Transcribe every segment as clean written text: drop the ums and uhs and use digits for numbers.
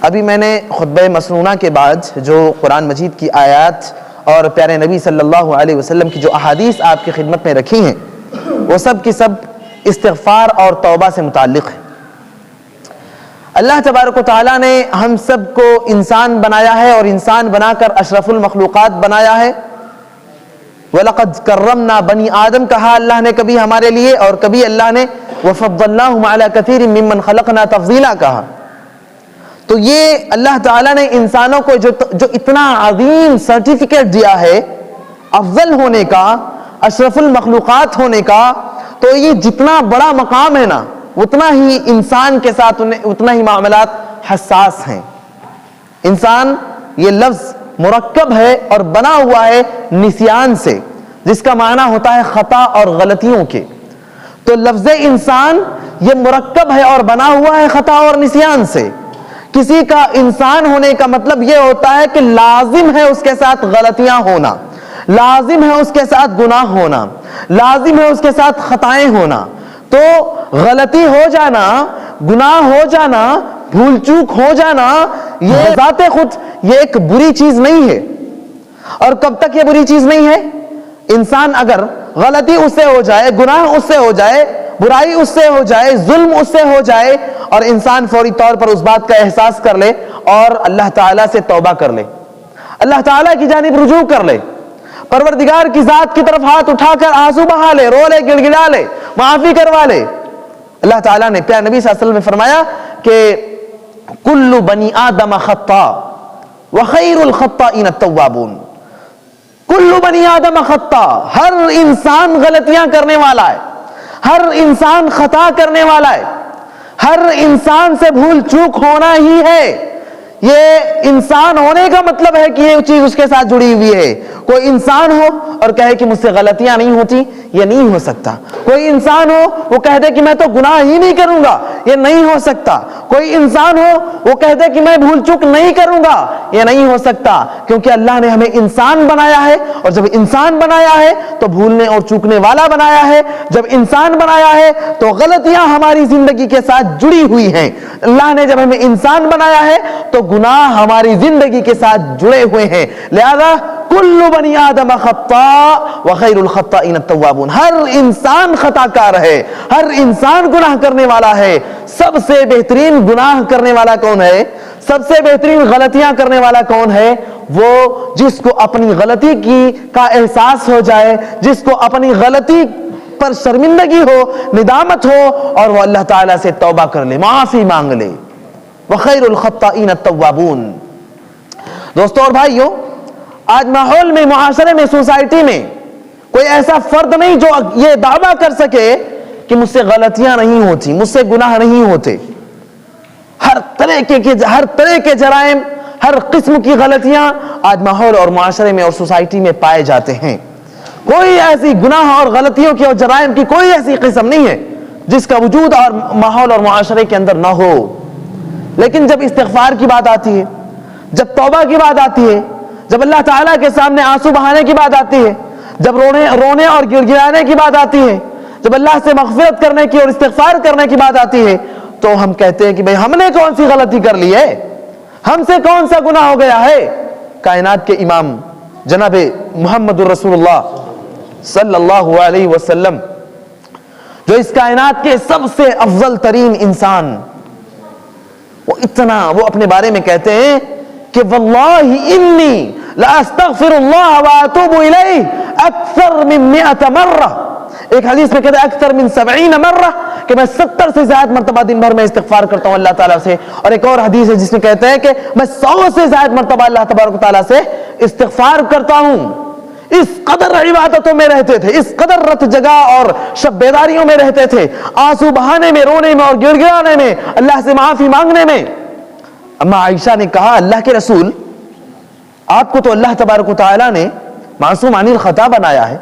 ابھی میں نے خطبہ مسنونہ کے بعد جو قرآن مجید کی آیات اور پیارے نبی صلی اللہ علیہ وسلم کی جو احادیث آپ کی خدمت میں رکھی ہیں وہ سب کی سب استغفار اور توبہ سے متعلق ہے۔ اللہ تبارک و تعالیٰ نے ہم سب کو انسان بنایا ہے اور انسان بنا کر اشرف المخلوقات بنایا ہے۔ وَلَقَدْ كَرَّمْنَا بَنِي آدم کہا اللہ نے کبھی ہمارے لیے، اور کبھی اللہ نے وَفَضَّلْنَاهُمْ عَلَى كَثِيرٍ مِّمَّنْ خَلَقْنَا تَفْضِيلًا کہا۔ تو یہ اللہ تعالیٰ نے انسانوں کو جو اتنا عظیم سرٹیفکیٹ دیا ہے افضل ہونے کا، اشرف المخلوقات ہونے کا، تو یہ جتنا بڑا مقام ہے نا اتنا ہی انسان کے ساتھ اتنا ہی معاملات حساس ہیں۔ انسان یہ لفظ مرکب ہے اور بنا ہوا ہے نسیان سے، جس کا معنی ہوتا ہے خطا اور غلطیوں کے۔ تو لفظ انسان یہ مرکب ہے اور بنا ہوا ہے خطا اور نسیان سے۔ کسی کا انسان ہونے کا مطلب یہ ہوتا ہے کہ لازم ہے اس کے ساتھ غلطیاں ہونا، لازم ہے اس کے ساتھ گناہ ہونا، لازم ہے اس کے ساتھ خطائیں ہونا۔ تو غلطی ہو جانا، گناہ ہو جانا، بھول چوک ہو جانا، یہ ذات خود یہ ایک بری چیز نہیں ہے۔ اور کب تک یہ بری چیز نہیں ہے؟ انسان اگر غلطی اس سے ہو جائے، گناہ اس سے ہو جائے، برائی اس سے ہو جائے، ظلم اس سے ہو جائے، اور انسان فوری طور پر اس بات کا احساس کر لے اور اللہ تعالیٰ سے توبہ کر لے، اللہ تعالیٰ کی جانب رجوع کر لے، پروردگار کی ذات کی طرف ہاتھ اٹھا کر آنسو بہا لے، رو لے، گڑ گڑا لے، معافی کروا لے۔ اللہ تعالیٰ نے پیارے نبی صلی اللہ علیہ وسلم نے فرمایا کہ کل بنی آدم خطا وخیر الخطائین التوابون۔ کل بنی آدم خطا، ہر انسان غلطیاں کرنے والا ہے، ہر انسان خطا کرنے والا ہے، ہر انسان سے بھول چوک ہونا ہی ہے۔ یہ انسان ہونے کا مطلب ہے کہ یہ چیز اس کے ساتھ جڑی ہوئی ہے۔ کوئی انسان ہو اور کہے کہ مجھ سے غلطیاں نہیں ہوتی، یہ نہیں ہو سکتا۔ کوئی انسان ہو وہ کہہ دے کہ میں تو گناہ ہی نہیں کروں گا، یہ نہیں ہو سکتا۔ کوئی انسان ہو وہ کہہ دے کہ میں بھول چوک نہیں کروں گا، یہ نہیں ہو سکتا، کیونکہ اللہ نے ہمیں انسان بنایا ہے، اور جب انسان بنایا ہے تو بھولنے اور چوکنے والا بنایا ہے۔ جب انسان بنایا ہے تو غلطیاں ہماری زندگی کے ساتھ جڑی ہوئی ہیں۔ اللہ نے جب ہمیں انسان بنایا ہے تو گناہ ہماری زندگی کے ساتھ جڑے ہوئے ہیں۔ لہذا کل بنی آدم خطاء وخیر الخطائین التوابون، ہر انسان خطا کار ہے، ہر انسان گناہ کرنے والا ہے۔ سب سے بہترین گناہ کرنے والا کون ہے؟ سب سے بہترین غلطیاں کرنے والا کون ہے؟ وہ جس کو اپنی غلطی کا احساس ہو جائے، جس کو اپنی غلطی پر شرمندگی ہو، ندامت ہو، اور وہ اللہ تعالیٰ سے توبہ کر لے، معافی مانگ لے۔ وخیر الخطائین التوابون۔ دوستو اور بھائیو، آج ماحول میں، معاشرے میں، سوسائٹی میں کوئی ایسا فرد نہیں جو یہ دعویٰ کر سکے کہ مجھ سے غلطیاں نہیں ہوتی، مجھ سے گناہ نہیں ہوتے۔ ہر طرح کے جرائم، ہر قسم کی غلطیاں آج ماحول اور معاشرے میں اور سوسائٹی میں پائے جاتے ہیں۔ کوئی ایسی گناہ اور غلطیوں کی اور جرائم کی کوئی ایسی قسم نہیں ہے جس کا وجود اور ماحول اور معاشرے کے اندر نہ ہو۔ لیکن جب استغفار کی بات آتی ہے، جب توبہ کی بات آتی ہے، جب اللہ تعالیٰ کے سامنے آنسو بہانے کی بات آتی ہے، جب رونے اور گڑ گڑانے کی بات آتی ہے، جب اللہ سے مغفرت کرنے کی اور استغفار کرنے کی بات آتی ہے، تو ہم کہتے ہیں کہ بھئی ہم نے کون سی غلطی کر لی ہے، ہم سے کون سا گناہ ہو گیا ہے۔ کائنات کے امام جناب محمد رسول اللہ صلی اللہ علیہ وسلم، جو اس کائنات کے سب سے افضل ترین انسان، وہ اپنے بارے میں کہتے ہیں کہ واللہ انی لا استغفر اللہ واتوب الیہ اکثر من 100 مرہ۔ ایک حدیث میں کہتے ہیں اکثر من 70 مرہ، کہ میں 70 سے زائد مرتبہ دن بھر میں استغفار کرتا ہوں اللہ تعالیٰ سے۔ اور ایک اور حدیث ہے جس میں کہتے ہیں کہ میں 100 سے زائد مرتبہ اللہ تبارک و تعالیٰ سے استغفار کرتا ہوں۔ اس قدر عبادتوں میں رہتے تھے، اس قدر رت جگہ اور شب بیداریوں میں رہتے تھے، آنسو بہانے میں، رونے میں اور گڑ گڑانے میں، اللہ سے معافی مانگنے میں۔ اما عائشہ نے کہا اللہ کے رسول، آپ کو تو اللہ تبارک و تعالیٰ نے معصوم عن الخطا بنایا ہے،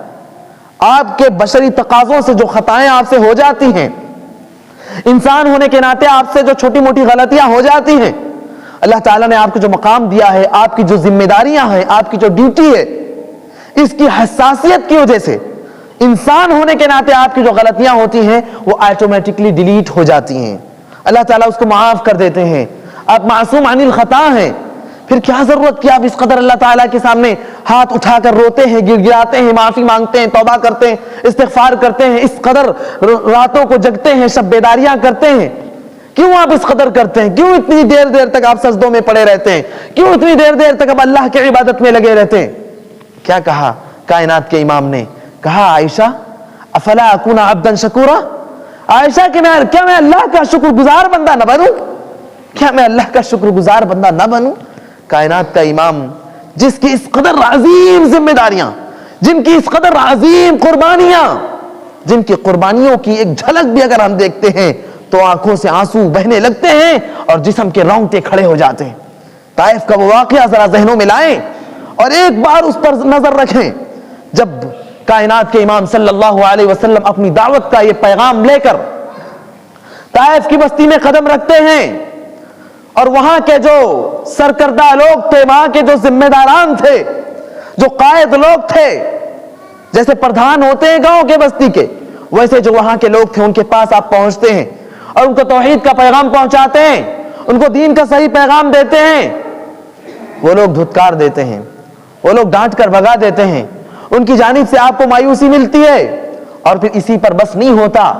آپ کے بشری تقاضوں سے جو خطائیں آپ سے ہو جاتی ہیں، انسان ہونے کے ناطے آپ سے جو چھوٹی موٹی غلطیاں ہو جاتی ہیں، اللہ تعالیٰ نے آپ کو جو مقام دیا ہے، آپ کی جو ذمہ داریاں ہیں، آپ کی جو ڈیوٹی ہے، اس کی حساسیت کی وجہ سے انسان ہونے کے ناطے آپ کی جو غلطیاں ہوتی ہیں وہ آٹومیٹکلی ڈیلیٹ ہو جاتی ہیں، اللہ تعالیٰ اس کو معاف کر دیتے ہیں۔ آپ معصوم عن الخطا ہیں، پھر کیا ضرورت کہ آپ اس قدر اللہ تعالیٰ کے سامنے ہاتھ اٹھا کر روتے ہیں، گر گراتے ہیں، معافی مانگتے ہیں، توبہ کرتے ہیں، استغفار کرتے ہیں، اس قدر راتوں کو جگتے ہیں، شب بیداریاں کرتے ہیں؟ کیوں آپ اس قدر کرتے ہیں؟ کیوں اتنی دیر دیر تک آپ سجدوں میں پڑے رہتے ہیں؟ کیوں اتنی دیر دیر تک آپ اللہ کی عبادت میں لگے رہتے ہیں؟ کیا کہا کائنات کے امام نے؟ کہا عائشہ افلا اکون عبدا شکورا، عائشہ کہ کیا میں اللہ کا شکر گزار بندہ نہ بنوں؟ کیا میں اللہ کا شکر گزار بندہ نہ بنوں؟ کائنات کا امام جس کی اس قدر عظیم ذمہ داریاں، جن کی اس قدر عظیم قربانیاں، جن کی قربانیوں کی ایک جھلک بھی اگر ہم دیکھتے ہیں تو آنکھوں سے آنسو بہنے لگتے ہیں اور جسم کے رونگٹے کھڑے ہو جاتے ہیں۔ طائف کا وہ واقعہ ذرا ذہنوں میں لائیں اور ایک بار اس پر نظر رکھیں، جب کائنات کے امام صلی اللہ علیہ وسلم اپنی دعوت کا یہ پیغام لے کر طائف کی بستی میں قدم رکھتے ہیں اور وہاں کے جو سرکردہ لوگ تھے، وہاں کے جو ذمہ داران تھے، جو قائد لوگ تھے، جیسے پردھان ہوتے ہیں گاؤں کے بستی کے، ویسے جو وہاں کے لوگ تھے ان کے پاس آپ پہنچتے ہیں اور ان کو توحید کا پیغام پہنچاتے ہیں، ان کو دین کا صحیح پیغام دیتے ہیں، وہ لوگ دھتکار دیتے ہیں، وہ لوگ ڈانٹ کر بھگا دیتے ہیں، ان کی جانب سے آپ کو مایوسی ملتی ہے۔ اور پھر اسی پر بس نہیں ہوتا،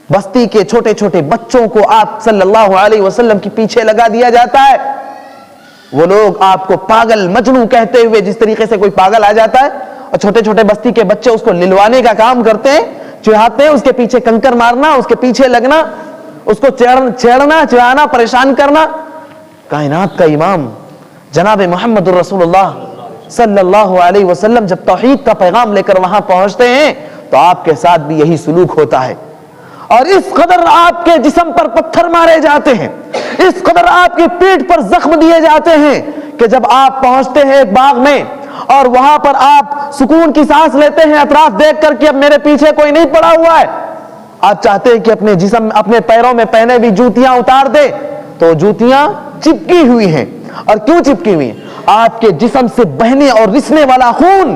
بستی کے چھوٹے چھوٹے بچوں کو آپ صلی اللہ علیہ وسلم کے پیچھے لگا دیا جاتا ہے۔ وہ لوگ آپ کو پاگل مجنون کہتے ہوئے، جس طریقے سے کوئی پاگل آ جاتا ہے اور چھوٹے چھوٹے بستی کے بچے اس کو للوانے کا کام کرتے ہیں، چڑھاتے ہیں، اس کے پیچھے کنکر مارنا، اس کے پیچھے لگنا، اس کو چھیڑنا چڑھانا، پریشان کرنا۔ کائنات کا امام جناب محمد الرسول اللہ صلی اللہ علیہ وسلم جب توحید کا پیغام لے کر وہاں پہنچتے ہیں تو آپ کے ساتھ بھی یہی سلوک ہوتا ہے، اور اس قدر آپ کے جسم پر پتھر مارے جاتے ہیں، اس قدر آپ کی پیٹھ پر زخم دیے جاتے ہیں کہ جب آپ پہنچتے ہیں ایک باغ میں اور وہاں پر آپ سکون کی سانس لیتے ہیں اطراف دیکھ کر کہ اب میرے پیچھے کوئی نہیں پڑا ہوا ہے، آپ چاہتے ہیں کہ اپنے جسم، اپنے پیروں میں پہنے بھی جوتیاں اتار دے تو جوتیاں چپکی ہوئی ہیں۔ اور کیوں چپکی ہوئی ہیں؟ آپ کے جسم سے بہنے اور رسنے والا خون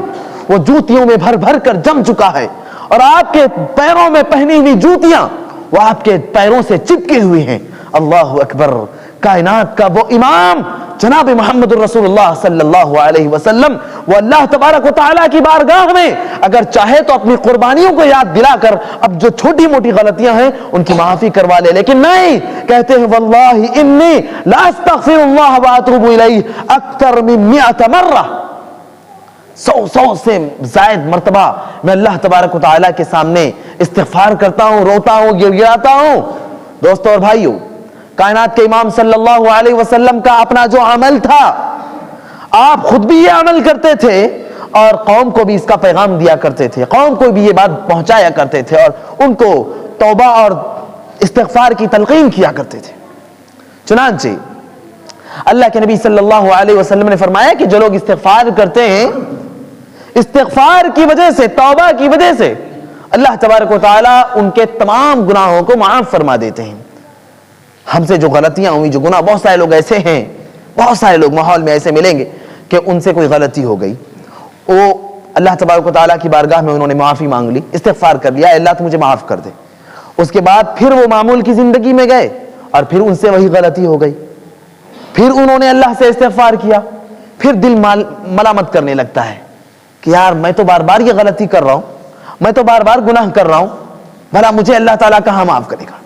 وہ جوتیوں میں بھر بھر کر جم چکا ہے، اور آپ کے پیروں میں پہنی ہوئی جوتیاں وہ آپ کے پیروں سے چپکی ہوئی ہیں۔ اللہ اکبر! کائنات کا وہ امام جناب محمد الرسول اللہ صلی اللہ علیہ وسلم وہ اللہ تبارک و تعالیٰ کی بارگاہ میں اگر چاہے تو اپنی قربانیوں کو یاد دلا کر اب جو چھوٹی موٹی غلطیاں ہیں ان کی معافی کروا لے، لیکن نہیں، کہتے ہیں واللہ انی لا استغفر اللہ واتوب الیہ اکثر من 100 مرہ، 100 سے زائد مرتبہ میں اللہ تبارک و تعالیٰ کے سامنے استغفار کرتا ہوں، روتا ہوں، گر گراتا ہوں۔ دوستو اور بھائیو، کائنات کے امام صلی اللہ علیہ وسلم کا اپنا جو عمل تھا، آپ خود بھی یہ عمل کرتے تھے اور قوم کو بھی اس کا پیغام دیا کرتے تھے، قوم کو بھی یہ بات پہنچایا کرتے تھے اور ان کو توبہ اور استغفار کی تلقین کیا کرتے تھے۔ چنانچہ اللہ کے نبی صلی اللہ علیہ وسلم نے فرمایا کہ جو لوگ استغفار کرتے ہیں، استغفار کی وجہ سے، توبہ کی وجہ سے اللہ تبارک و تعالیٰ ان کے تمام گناہوں کو معاف فرما دیتے ہیں۔ ہم سے جو غلطیاں ہوئی، جو گناہ، بہت سارے لوگ ایسے ہیں، بہت سارے لوگ ماحول میں ایسے ملیں گے کہ ان سے کوئی غلطی ہو گئی، وہ اللہ تبارک و تعالیٰ کی بارگاہ میں انہوں نے معافی مانگ لی، استغفار کر لیا، اللہ تو مجھے معاف کر دے، اس کے بعد پھر وہ معمول کی زندگی میں گئے اور پھر ان سے وہی غلطی ہو گئی، پھر انہوں نے اللہ سے استغفار کیا، پھر دل ملامت کرنے لگتا ہے کہ یار میں تو بار بار یہ غلطی کر رہا ہوں، میں تو بار بار گناہ کر رہا ہوں، بھلا مجھے اللہ تعالیٰ کہاں معاف کرے گا،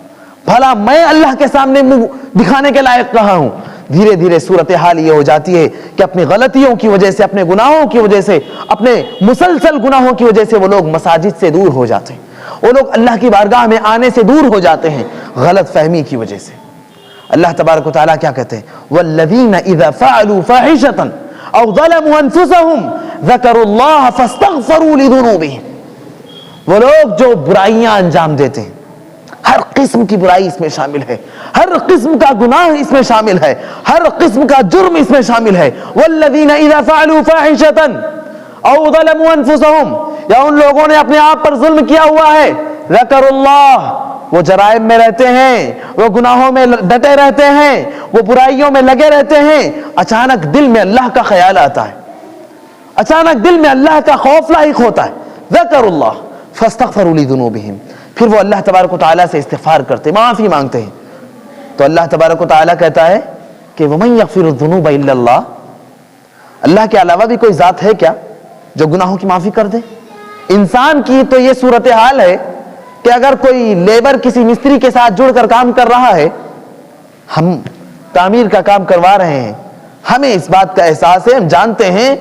بھلا میں اللہ کے سامنے منہ دکھانے کے لائق کہاں ہوں۔ دھیرے دھیرے صورتحال یہ ہو جاتی ہے کہ اپنی غلطیوں کی وجہ سے، اپنے گناہوں کی وجہ سے، اپنے مسلسل گناہوں کی وجہ سے وہ لوگ مساجد سے دور ہو جاتے ہیں، وہ لوگ اللہ کی بارگاہ میں آنے سے دور ہو جاتے ہیں غلط فہمی کی وجہ سے۔ اللہ تبارک و تعالیٰ کیا کہتے ہیں؟ وَالَّذِينَ إِذَا فَعَلُوا فَاحِشَةً أَوْ ظَلَمُوا أَنفُسَهُمْ ذَكَرُوا اللَّهَ فَاسْتَغْفَرُوا لِذُنُوبِهِمْ، وہ لوگ جو برائیاں انجام دیتے ہیں، ہر قسم کی برائی اس میں شامل ہے، ہر قسم کا گناہ اس میں شامل ہے، ہر قسم کا جرم اس میں شامل ہے۔ وَالَّذِينَ إِذَا فَعَلُوا فَاحِشَةً أَوْ ظَلَمُوا أَنفُسَهُمْ، یا ان لوگوں نے اپنے آپ پر ظلم کیا ہوا ہے، ذَكَرُوا اللَّهَ، وہ جرائم میں رہتے ہیں، وہ گناہوں میں ڈٹے رہتے ہیں، وہ برائیوں میں لگے رہتے ہیں، اچانک دل میں اللہ کا خیال آتا ہے، اچانک دل میں اللہ کا خوف لاحق ہوتا ہے، ذَكَرُوا اللَّهَ فَاسْتَغْفَرُوا لِذُنُوبِهِمْ، پھر وہ اللہ تبارک و تعالیٰ سے استغفار کرتے، معافی مانگتے ہیں، تو اللہ تبارک و تعالیٰ کہتا ہے کہ وَمَن يَغْفِرُ الذُّنُوبَ إِلَّا اللَّهُ، اللہ کے علاوہ بھی کوئی ذات ہے کیا جو گناہوں کی معافی کر دے؟ انسان کی تو یہ صورتحال ہے کہ اگر کوئی لیبر کسی مستری کے ساتھ جڑ کر کام کر رہا ہے، ہم تعمیر کا کام کروا رہے ہیں، ہمیں اس بات کا احساس ہے، ہم جانتے ہیں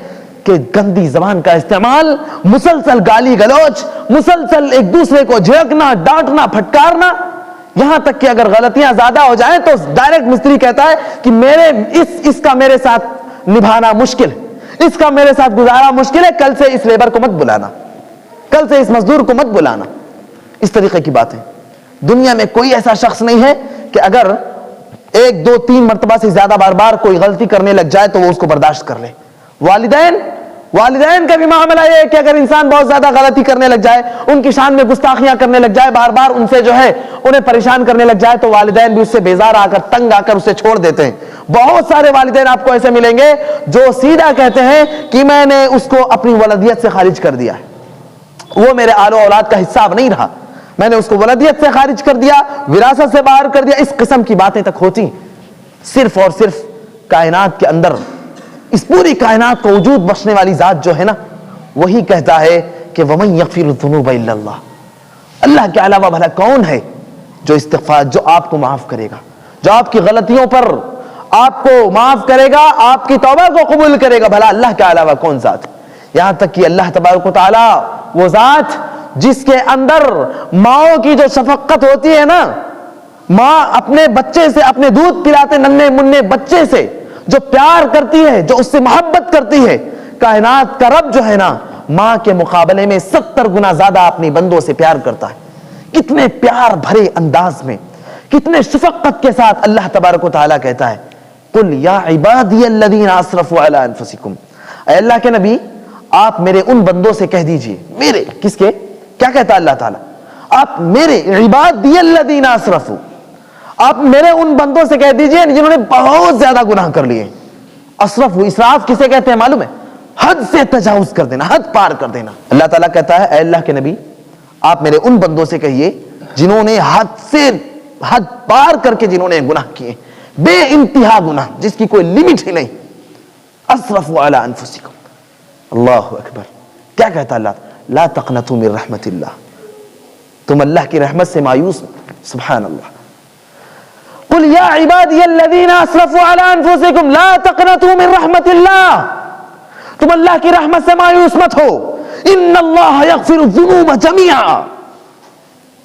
کہ گندی زبان کا استعمال، مسلسل گالی گلوچ، مسلسل ایک دوسرے کو جھڑکنا، ڈانٹنا، پھٹکارنا، یہاں تک کہ اگر غلطیاں زیادہ ہو جائیں تو ڈائریکٹ مستری کہتا ہے کہ اس کا میرے ساتھ نبھانا مشکل ہے، اس کا میرے ساتھ گزارا مشکل ہے، کل سے اس لیبر کو مت بلانا، کل سے اس مزدور کو مت بلانا۔ اس طریقے کی باتیں دنیا میں کوئی ایسا شخص نہیں ہے کہ اگر 1 2 3 مرتبہ سے زیادہ بار بار کوئی غلطی کرنے لگ جائے تو وہ اس کو برداشت کر لے۔ والدین کا بھی معاملہ یہ ہے کہ اگر انسان بہت زیادہ غلطی کرنے لگ جائے، ان کی شان میں گستاخیاں کرنے لگ جائے، بار بار ان سے جو ہے انہیں پریشان کرنے لگ جائے، تو والدین بھی اس سے بیزار آ کر، تنگ آ کر اسے چھوڑ دیتے ہیں۔ بہت سارے والدین آپ کو ایسے ملیں گے جو سیدھا کہتے ہیں کہ میں نے اس کو اپنی ولدیت سے خارج کر دیا ہے، وہ میرے آل و اولاد کا حصہ اب نہیں رہا، میں نے اس کو ولدیت سے خارج کر دیا، وراثت سے باہر کر دیا۔ اس قسم کی باتیں تک ہوتی، صرف اور صرف کائنات کے اندر، اس پوری کائنات کو وجود بخشنے والی ذات جو ہے نا، وہی کہتا ہے کہ وَمَن يَغْفِرُ الذُّنُوبَ إِلَّا اللَّهُ، اللہ کے علاوہ بھلا کون ہے جو استغفار، جو آپ کو معاف کرے گا، جو آپ کی غلطیوں پر آپ کو معاف کرے گا، آپ کی توبہ کو قبول کرے گا؟ بھلا اللہ کے علاوہ کون ذات ہے؟ یہاں تک کہ اللہ تبارک و تعالی وہ ذات جس کے اندر ماؤں کی جو شفقت ہوتی ہے نا، ماں اپنے بچے سے، اپنے دودھ پلاتے ننھے منھے بچے سے جو پیار کرتی ہے، جو اس سے محبت کرتی ہے، کائنات کا رب جو ہے نا، ماں کے مقابلے میں 70 گنا زیادہ اپنی بندوں سے پیار کرتا ہے۔ کتنے پیار بھرے انداز میں، کتنے شفقت کے ساتھ اللہ تبارک و تعالیٰ کہتا ہے قُلْ يَا عِبَادِيَ الَّذِينَ أَسْرَفُوا عَلَىٰ أَنفُسِكُمْ، اے اللہ کے نبی آپ میرے ان بندوں سے کہہ دیجئے، میرے کس کے؟ کیا کہتا اللہ تعالیٰ؟ آپ میرے عبادی الذین اسرفوا، آپ میرے ان بندوں سے کہہ دیجئے جنہوں نے بہت زیادہ گناہ کر لیے۔ اسرف، اسراف کسے کہتے ہیں معلوم ہے؟ حد سے تجاوز کر دینا، حد پار کر دینا۔ اللہ تعالیٰ کہتا ہے اے اللہ کے نبی آپ میرے ان بندوں سے کہیے جنہوں نے حد پار کر کے جنہوں نے گناہ کیے، بے انتہا گناہ جس کی کوئی لمٹ ہی نہیں۔ اسرفوا علی انفسکم، اللہ اکبر، کیا کہتا اللہ؟ لا تقنطوا من رحمت اللہ، تم اللہ کی رحمت سے مایوس، سبحان اللہ۔ قل یا عبادی الذین اسرفوا علی انفسکم لا تقنطوا من رحمت اللہ، تم اللہ کی رحمت سے مایوس مت ہو، ان اللہ یغفر الذنوب جمیعا،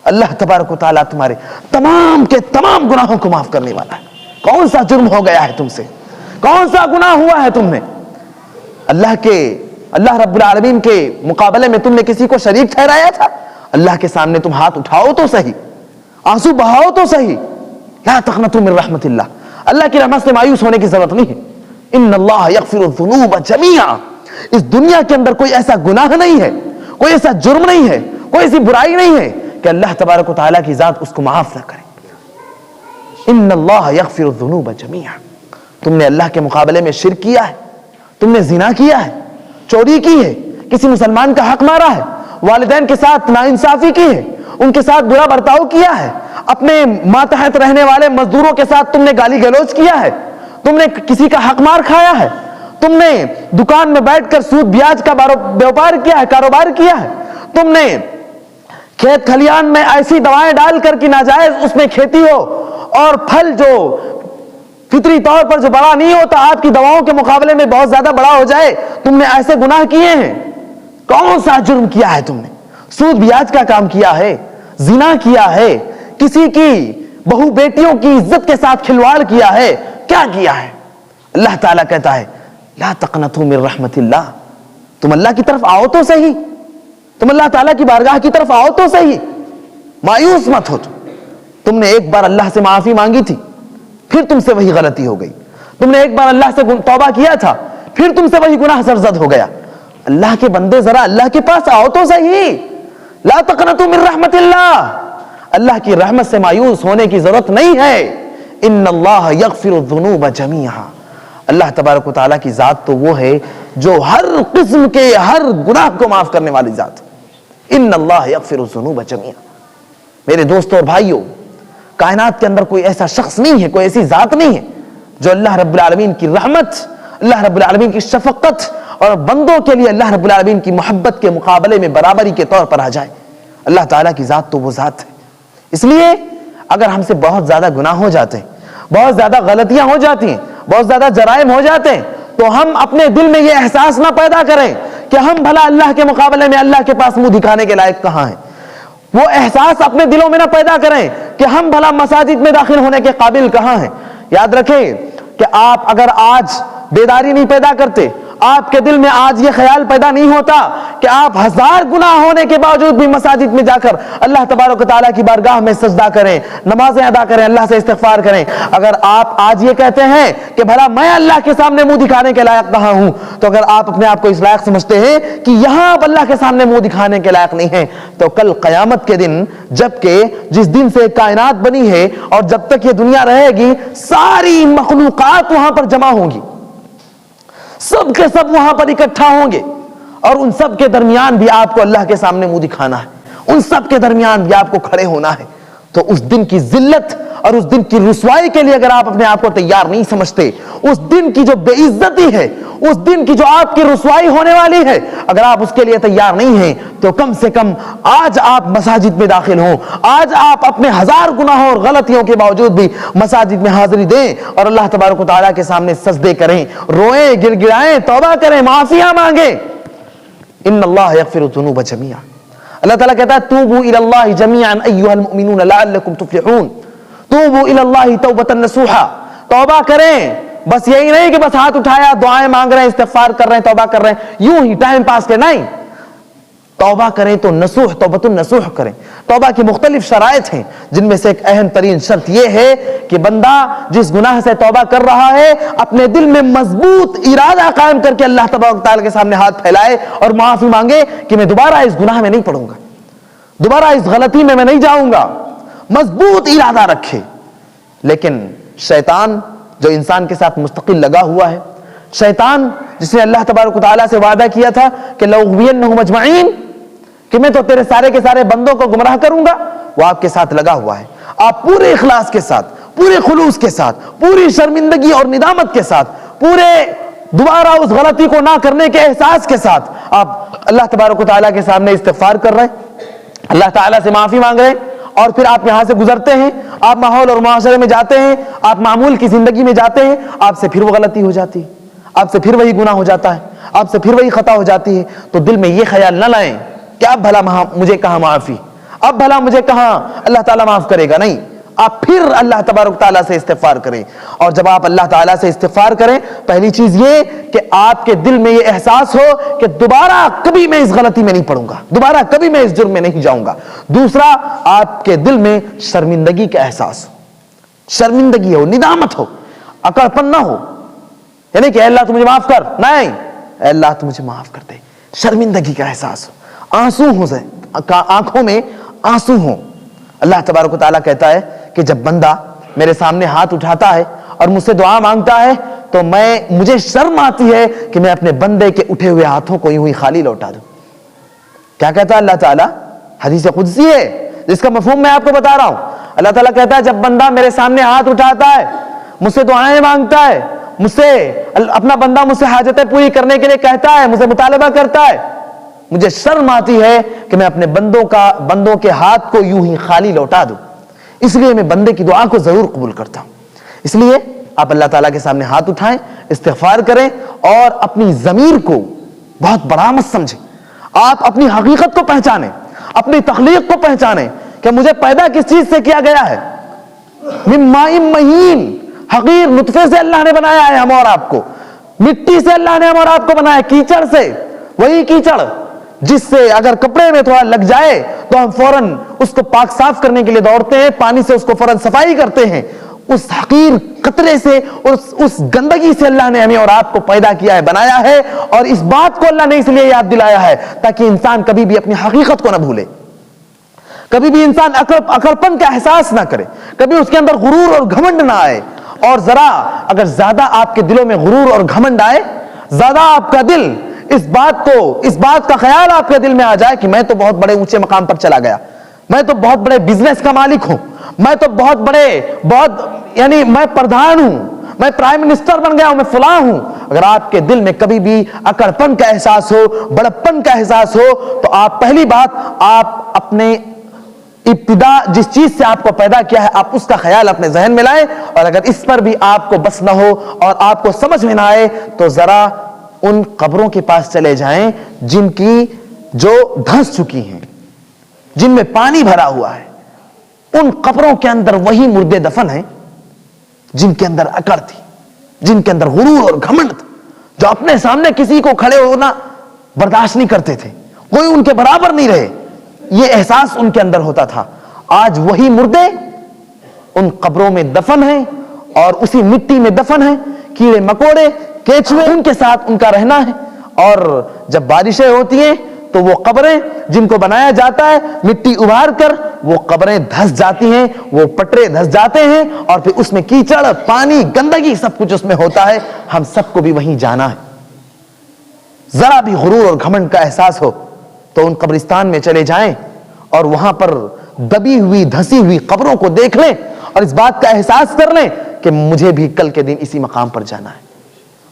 اللہ تبارک و تعالیٰ تمہارے تمام کے تمام گناہوں کو معاف کرنے والا ہے۔ کون سا جرم ہو گیا ہے تم سے؟ کون سا گناہ ہوا ہے تم نے؟ اللہ رب العالمین کے مقابلے میں تم نے کسی کو شریک ٹھہرایا تھا؟ اللہ کے سامنے تم ہاتھ اٹھاؤ تو صحیح، آنسو بہاؤ تو صحیح۔ لا تقنطوا من رحمت اللہ، اللہ کی رحمت سے مایوس ہونے کی ضرورت نہیں ہے۔ ان اللہ یغفر الذنوب جمیعا، اس دنیا کے اندر کوئی ایسا گناہ نہیں ہے، کوئی ایسا جرم نہیں ہے، کوئی ایسی برائی نہیں ہے کہ اللہ تبارک و تعالیٰ کی ذات اس کو معاف نہ کرے۔ ان اللہ یغفر الذنوب جمیعا، تم نے اللہ کے مقابلے میں شرک کیا ہے، تم نے زنا کیا ہے، چوری کی ہے، کسی مسلمان کا حق مارا ہے، والدین کے ساتھ ناانصافی کی ہے، ان کے ساتھ برا برتاؤ کیا ہے، اپنے ماتحت رہنے والے مزدوروں کے ساتھ تم نے گالی گلوچ کیا ہے، تم نے کسی کا حق مار کھایا ہے، تم نے دکان میں بیٹھ کر سود بیاج کا بیوپار کیا ہے، کاروبار کیا ہے، تم نے کھیت کھلیان میں ایسی دوائیں ڈال کر کی ناجائز اس میں کھیتی ہو اور پھل جو فطری طور پر جو بڑا نہیں ہوتا آپ کی دواؤں کے مقابلے میں بہت زیادہ بڑا ہو جائے، تم نے ایسے گناہ کیے ہیں۔ کون سا جرم کیا ہے تم نے؟ سود بیاج کا کام کیا ہے، زنا کیا ہے، کسی کی بہو بیٹیوں کی عزت کے ساتھ کھلواڑ کیا ہے، کیا کیا ہے؟ اللہ تعالیٰ کہتا ہے لا تقنطوا من رحمت اللہ، تم اللہ کی طرف آؤ تو صحیح، تم اللہ تعالیٰ کی بارگاہ کی طرف آؤ تو صحیح، مایوس مت ہو۔ تم نے ایک بار اللہ سے معافی مانگی تھی، پھر تم سے وہی غلطی ہو گئی، تم نے ایک بار اللہ سے توبہ کیا تھا، پھر تم سے وہی گناہ سرزد ہو گیا۔ اللہ کے بندے ذرا اللہ کے پاس آؤ تو صحیح، لا تقنطوا من رحمت اللہ، اللہ کی رحمت سے مایوس ہونے کی ضرورت نہیں ہے۔ ان اللہ یغفر الذنوب جمیعا، اللہ تبارک و تعالیٰ کی ذات تو وہ ہے جو ہر قسم کے ہر گناہ کو معاف کرنے والی ذات۔ ان اللہ یغفر الذنوب جمیعا۔ میرے دوستوں اور بھائیوں، کائنات کے اندر کوئی ایسا شخص نہیں ہے, کوئی ایسی ذات نہیں ہے جو اللہ رب العالمین کی رحمت, اللہ رب العالمین کی شفقت اور بندوں کے لیے اللہ رب العالمین کی محبت کے مقابلے میں برابری کے طور پر آ جائے. اللہ تعالیٰ کی ذات تو وہ ذات ہے. اس لیے اگر ہم سے بہت زیادہ گناہ ہو جاتے ہیں, بہت زیادہ غلطیاں ہو جاتی ہیں, بہت زیادہ جرائم ہو جاتے ہیں, تو ہم اپنے دل میں یہ احساس نہ پیدا کریں کہ ہم بھلا اللہ کے مقابلے میں اللہ کے پاس منہ دکھانے کے لائق کہاں ہیں. وہ احساس اپنے دلوں میں نہ پیدا کریں کہ ہم بھلا مساجد میں داخل ہونے کے قابل کہاں ہیں. یاد رکھیں کہ آپ اگر آج بیداری نہیں پیدا کرتے, آپ کے دل میں آج یہ خیال پیدا نہیں ہوتا کہ آپ 1000 گناہ ہونے کے باوجود بھی مساجد میں جا کر اللہ تبارک و تعالیٰ کی بارگاہ میں سجدہ کریں, نمازیں ادا کریں, اللہ سے استغفار کریں, اگر آپ آج یہ کہتے ہیں کہ بھلا میں اللہ کے سامنے منہ دکھانے کے لائق کہاں ہوں, تو اگر آپ اپنے آپ کو اس لائق سمجھتے ہیں کہ یہاں آپ اللہ کے سامنے منہ دکھانے کے لائق نہیں ہیں, تو کل قیامت کے دن, جبکہ جس دن سے کائنات بنی ہے اور جب تک یہ دنیا رہے گی, ساری مخلوقات وہاں پر جمع ہوں گی, سب کے سب وہاں پر اکٹھا ہوں گے, اور ان سب کے درمیان بھی آپ کو اللہ کے سامنے منہ دکھانا ہے, ان سب کے درمیان بھی آپ کو کھڑے ہونا ہے. تو اس دن کی ذلت اور اس دن کی رسوائی کے لیے اگر آپ اپنے آپ کو تیار نہیں سمجھتے, اس دن کی جو بے عزتی ہے, اس دن کی جو آپ کی رسوائی ہونے والی ہے, اگر آپ اس کے لیے تیار نہیں ہیں, تو کم سے کم آج آپ مساجد میں داخل ہوں, آج آپ اپنے 1000 گناہوں اور غلطیوں کے باوجود بھی مساجد میں حاضری دیں اور اللہ تبارک و تعالیٰ کے سامنے سجدے کریں, روئیں, گر گرائیں, توبہ کریں, معافیاں مانگیں. ان اللہ یغفر الذنوب جميعا. اللہ تعالیٰ کہتا ہے توبوا الی اللہ جميعا ایھا المؤمنون لعلکم تفلحون. توبوا الی اللہ توبۃ نصوحا. توبہ کریں, بس یہی نہیں کہ بس ہاتھ اٹھایا, دعائیں مانگ رہے ہیں, استغفار کر رہے ہیں, توبہ کر رہے ہیں, یوں ہی ٹائم پاس کے نہیں. توبہ کریں تو نصوح, توبۃ النصوح کریں. توبہ کی مختلف شرائط ہیں, جن میں سے ایک اہم ترین شرط یہ ہے کہ بندہ جس گناہ سے توبہ کر رہا ہے اپنے دل میں مضبوط ارادہ قائم کر کے اللہ تبارک و تعالیٰ کے سامنے ہاتھ پھیلائے اور معافی مانگے کہ میں دوبارہ اس گناہ میں نہیں پڑوں گا, دوبارہ اس غلطی میں نہیں جاؤں گا. مضبوط ارادہ رکھے. لیکن شیطان جو انسان کے ساتھ مستقل لگا ہوا ہے, شیطان جس نے اللہ تبارک و تعالیٰ سے وعدہ کیا تھا کہ لأغوینہم اجمعین, کہ میں تو تیرے سارے کے سارے بندوں کو گمراہ کروں گا, وہ آپ کے ساتھ لگا ہوا ہے. آپ پورے اخلاص کے ساتھ, پورے خلوص کے ساتھ, پوری شرمندگی اور ندامت کے ساتھ, پورے دوبارہ اس غلطی کو نہ کرنے کے احساس کے ساتھ آپ اللہ تبارک و تعالیٰ کے سامنے استغفار کر رہے ہیں, اللہ تعالیٰ سے معافی مانگ رہے ہیں, اور پھر آپ یہاں سے گزرتے ہیں, آپ ماحول اور معاشرے میں جاتے ہیں, آپ معمول کی زندگی میں جاتے ہیں, آپ سے پھر وہ غلطی ہو جاتی ہے, آپ سے پھر وہی گناہ ہو جاتا ہے, آپ سے پھر وہی خطا ہو جاتی ہے. تو دل میں یہ خیال نہ لائیں کہ اب بھلا مجھے کہاں معافی, اب بھلا مجھے کہاں اللہ تعالیٰ معاف کرے گا. نہیں, آپ پھر اللہ تبارک تعالیٰ سے استغفار کریں. اور جب آپ اللہ تعالیٰ سے استغفار کریں, پہلی چیز یہ کہ آپ کے دل میں یہ احساس ہو کہ دوبارہ کبھی میں اس غلطی میں نہیں پڑوں گا, دوبارہ کبھی میں اس جرم میں نہیں جاؤں گا. دوسرا, آپ کے دل میں شرمندگی کا احساس ہو, شرمندگی ہو, ندامت ہو, اکڑپن نہ ہو, یعنی کہ اے اللہ تو مجھے معاف کر, نہیں, اے اللہ تو مجھے معاف کر دے. شرمندگی کا احساس ہو, آنسو ہو جائے, آنکھوں میں آنسو ہوں. اللہ تبارک و تعالیٰ کہتا ہے کہ جب بندہ میرے سامنے ہاتھ اٹھاتا ہے اور مجھ سے دعا مانگتا ہے تو مجھے شرم آتی ہے کہ میں اپنے بندے کے اٹھے ہوئے ہاتھوں کو یوں ہی خالی لوٹا دوں. کیا کہتا ہے اللہ تعالیٰ؟ حدیث قدسی ہے جس کا مفہوم میں آپ کو بتا رہا ہوں. اللہ تعالیٰ کہتا ہے جب بندہ میرے سامنے ہاتھ اٹھاتا ہے, مجھ سے دعائیں مانگتا ہے, مجھ سے اپنا بندہ مجھ سے حاجتیں پوری کرنے کے لیے کہتا ہے, مجھ سے مطالبہ کرتا ہے, مجھے شرم آتی ہے کہ میں اپنے بندوں کے ہاتھ کو یوں ہی خالی لوٹا دوں. اس لیے میں بندے کی دعا کو ضرور قبول کرتا ہوں. اس لیے آپ اللہ تعالیٰ کے سامنے ہاتھ اٹھائیں, استغفار کریں, اور اپنی ضمیر کو بہت بڑا مت سمجھیں. آپ اپنی حقیقت کو پہچانیں, اپنی تخلیق کو پہچانیں کہ مجھے پیدا کس چیز سے کیا گیا ہے. من ماء مہین, حقیر نطفے سے اللہ نے بنایا ہے ہم اور آپ کو. مٹی سے اللہ نے ہم اور آپ کو بنایا, کیچڑ سے. وہی کیچڑ جس سے اگر کپڑے میں تھوڑا لگ جائے تو ہم فوراً اس کو پاک صاف کرنے کے لیے دوڑتے ہیں, پانی سے اس کو فوراً صفائی کرتے ہیں. اس حقیر قطرے سے, اس گندگی سے اللہ نے ہمیں اور آپ کو پیدا کیا ہے, بنایا ہے. اور اس بات کو اللہ نے اس لیے یاد دلایا ہے تاکہ انسان کبھی بھی اپنی حقیقت کو نہ بھولے, کبھی بھی انسان اکڑپن کا احساس نہ کرے, کبھی اس کے اندر غرور اور گھمنڈ نہ آئے. اور ذرا اگر زیادہ آپ کے دلوں میں غرور اور گھمنڈ آئے, زیادہ آپ کا دل اس بات کا خیال آپ کے دل میں آ جائے کہ میں تو بہت بڑے اونچے مقام پر چلا گیا, میں تو بہت بڑے بزنس کا مالک ہوں, میں تو یعنی میں پردھان ہوں، میں پرائم منسٹر بن گیا ہوں، میں فلاں ہوں. اگر آپ کے دل میں کبھی بھی اکڑپن کا احساس ہو، بڑپن کا احساس ہو، تو آپ پہلی بات آپ اپنے ابتدا جس چیز سے آپ کو پیدا کیا ہے آپ اس کا خیال اپنے ذہن میں لائیں. اور اگر اس پر بھی آپ کو بس نہ ہو اور آپ کو سمجھ میں نہ آئے تو ذرا ان قبروں کے پاس چلے جائیں جن کی جو دھنس چکی ہیں، جن میں پانی بھرا ہوا ہے. ان قبروں کے اندر وہی مردے دفن ہیں جن کے اندر اکڑ تھی، جن کے اندر غرور اور گھمنڈ تھا، جو اپنے سامنے کسی کو کھڑے ہونا برداشت نہیں کرتے تھے، کوئی ان کے برابر نہیں رہے، یہ احساس ان کے اندر ہوتا تھا. آج وہی مردے ان قبروں میں دفن ہیں اور اسی مٹی میں دفن ہیں. کیڑے مکوڑے، کیچوے، ان کے ساتھ ان کا رہنا ہے. اور جب بارشیں ہوتی ہیں تو وہ قبریں جن کو بنایا جاتا ہے مٹی ابھار کر وہ قبریں دھس جاتی ہیں، وہ پٹرے دھس جاتے ہیں اور پھر اس میں کیچڑ، پانی، گندگی سب کچھ اس میں ہوتا ہے. ہم سب کو بھی وہیں جانا ہے. ذرا بھی غرور اور گھمنڈ کا احساس ہو تو ان قبرستان میں چلے جائیں اور وہاں پر دبی ہوئی دھسی ہوئی قبروں کو دیکھ لیں اور اس بات کا احساس کر لیں کہ مجھے بھی کل کے دن اسی مقام پر جانا ہے.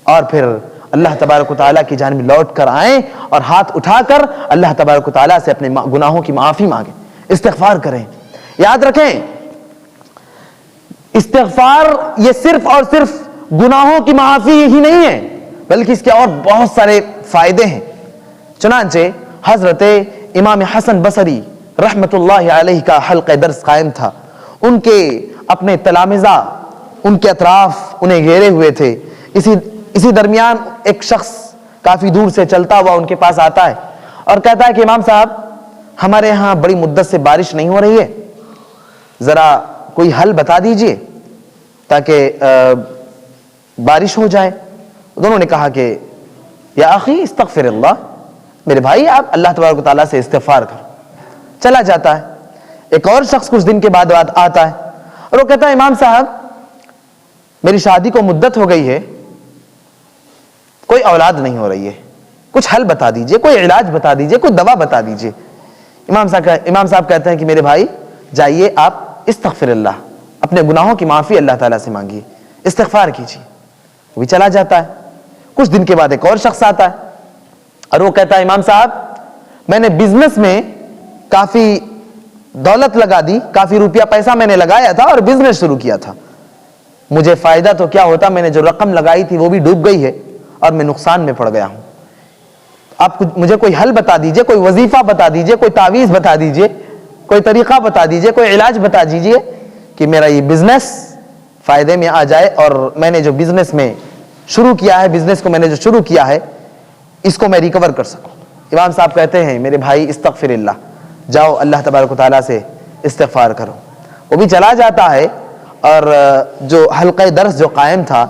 اور پھر اللہ تبارک و تعالیٰ کی جانب لوٹ کر آئیں اور ہاتھ اٹھا کر اللہ تبارک و تعالیٰ سے اپنے گناہوں کی معافی مانگیں، استغفار کریں. یاد رکھیں استغفار یہ صرف اور صرف گناہوں کی معافی ہی نہیں ہے بلکہ اس کے اور بہت سارے فائدے ہیں. چنانچہ حضرت امام حسن بصری رحمت اللہ علیہ کا حلقہ درس قائم تھا. ان کے اپنے تلامذہ ان کے اطراف انہیں گھیرے ہوئے تھے. اسی درمیان ایک شخص کافی دور سے چلتا ہوا ان کے پاس آتا ہے اور کہتا ہے کہ امام صاحب ہمارے ہاں بڑی مدت سے بارش نہیں ہو رہی ہے، ذرا کوئی حل بتا دیجئے تاکہ بارش ہو جائے. دونوں نے کہا کہ یا اخی استغفر اللہ، میرے بھائی آپ اللہ تبارک و تعالیٰ سے استغفار کرو. چلا جاتا ہے. ایک اور شخص کچھ دن کے بعد آتا ہے اور وہ کہتا ہے امام صاحب میری شادی کو مدت ہو گئی ہے، کوئی اولاد نہیں ہو رہی ہے، کچھ حل بتا دیجئے، کوئی علاج بتا دیجئے، کوئی دوا بتا دیجئے. امام صاحب کہتے ہیں کہ میرے بھائی جائیے آپ استغفر اللہ، اپنے گناہوں کی معافی اللہ تعالیٰ سے مانگیے، استغفار کیجیے. وہ بھی چلا جاتا ہے. کچھ دن کے بعد ایک اور شخص آتا ہے اور وہ کہتا ہے امام صاحب میں نے بزنس میں کافی دولت لگا دی، کافی روپیہ پیسہ میں نے لگایا تھا اور بزنس شروع کیا تھا، مجھے فائدہ تو کیا ہوتا، میں نے جو رقم لگائی تھی وہ بھی ڈوب گئی ہے اور میں نقصان میں پڑ گیا ہوں. آپ مجھے کوئی حل بتا دیجئے، کوئی وظیفہ بتا دیجئے، کوئی تعویذ بتا دیجئے، کوئی طریقہ بتا دیجئے، کوئی علاج بتا دیجئے کہ میرا یہ بزنس فائدے میں آ جائے اور میں نے جو بزنس میں شروع کیا ہے، بزنس کو میں نے جو شروع کیا ہے اس کو میں ریکور کر سکوں. امام صاحب کہتے ہیں میرے بھائی استغفر اللہ، جاؤ اللہ تبارک و تعالیٰ سے استغفار کرو. وہ بھی چلا جاتا ہے اور جو حلقہ درس جو قائم تھا،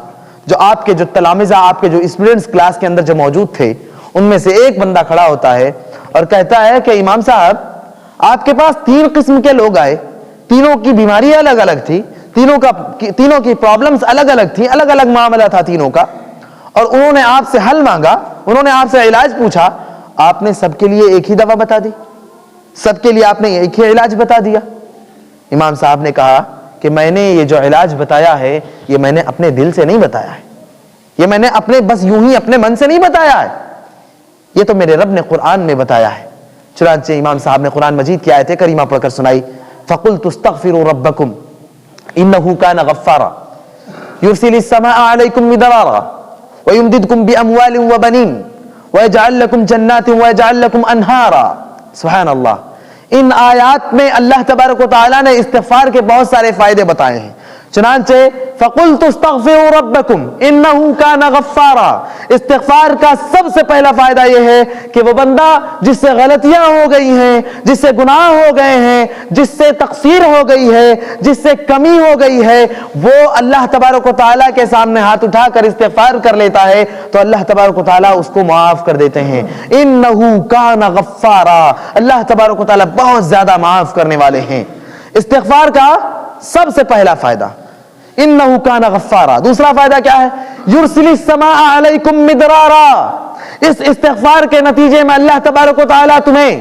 جو آپ کے جو تلامذہ، آپ کے جو اسٹوڈنٹس کلاس کے اندر جو موجود تھے، ان میں سے ایک بندہ کھڑا ہوتا ہے اور کہتا ہے کہ امام صاحب آپ کے پاس 3 قسم کے لوگ آئے، تینوں کی بیماری الگ الگ تھی، تینوں کی پرابلمز الگ الگ تھی، الگ الگ معاملہ تھا تینوں کا، اور انہوں نے آپ سے حل مانگا، انہوں نے آپ سے علاج پوچھا، آپ نے سب کے لیے ایک ہی دوا بتا دی، سب کے لیے آپ نے ایک ہی علاج بتا دیا. امام صاحب نے کہا کہ میں نے یہ جو علاج بتایا ہے یہ میں نے اپنے دل سے نہیں بتایا ہے، یہ میں نے اپنے بس یوں ہی اپنے من سے نہیں بتایا ہے، یہ تو میرے رب نے قرآن میں بتایا ہے. چنانچہ امام صاحب نے قرآن مجید کی آیت کریمہ پڑھ کر سنائی. فَقُلْتُ اسْتَغْفِرُوا رَبَّكُمْ إِنَّهُ كَانَ غَفَّارًا يُرْسِلِ السَّمَاءَ عَلَيْكُمْ مِدْرَارًا وَيُمْدِدْكُمْ بِأَمْوَالٍ وَبَنِينَ وَيَجْعَلْ لَكُمْ جَنَّاتٍ وَيَجْعَلْ لَكُمْ أَنْهَارًا. سبحان اللہ. ان آیات میں اللہ تبارک و تعالیٰ نے استغفار کے بہت سارے فائدے بتائے ہیں. چنانچہ فَقُلْتُ اسْتَغْفِرُوا رَبَّكُمْ إِنَّهُ كَانَ غَفَّارًا، استغفار کا سب سے پہلا فائدہ یہ ہے کہ وہ بندہ جس سے غلطیاں ہو گئی ہیں، جس سے گناہ ہو گئے ہیں، جس سے تقصیر ہو گئی ہے، جس سے کمی ہو گئی ہے، وہ اللہ تبارک و تعالیٰ کے سامنے ہاتھ اٹھا کر استغفار کر لیتا ہے تو اللہ تبارک و تعالیٰ اس کو معاف کر دیتے ہیں. إِنَّهُ كَانَ غَفَّارًا، اللہ تبارک و تعالیٰ بہت زیادہ معاف کرنے والے ہیں. استغفار کا سب سے پہلا فائدہ انہو کان غفارا. دوسرا فائدہ کیا ہے؟ یرسل السماء علیکم مدرارا. اس استغفار کے نتیجے میں اللہ تبارک و تعالیٰ تمہیں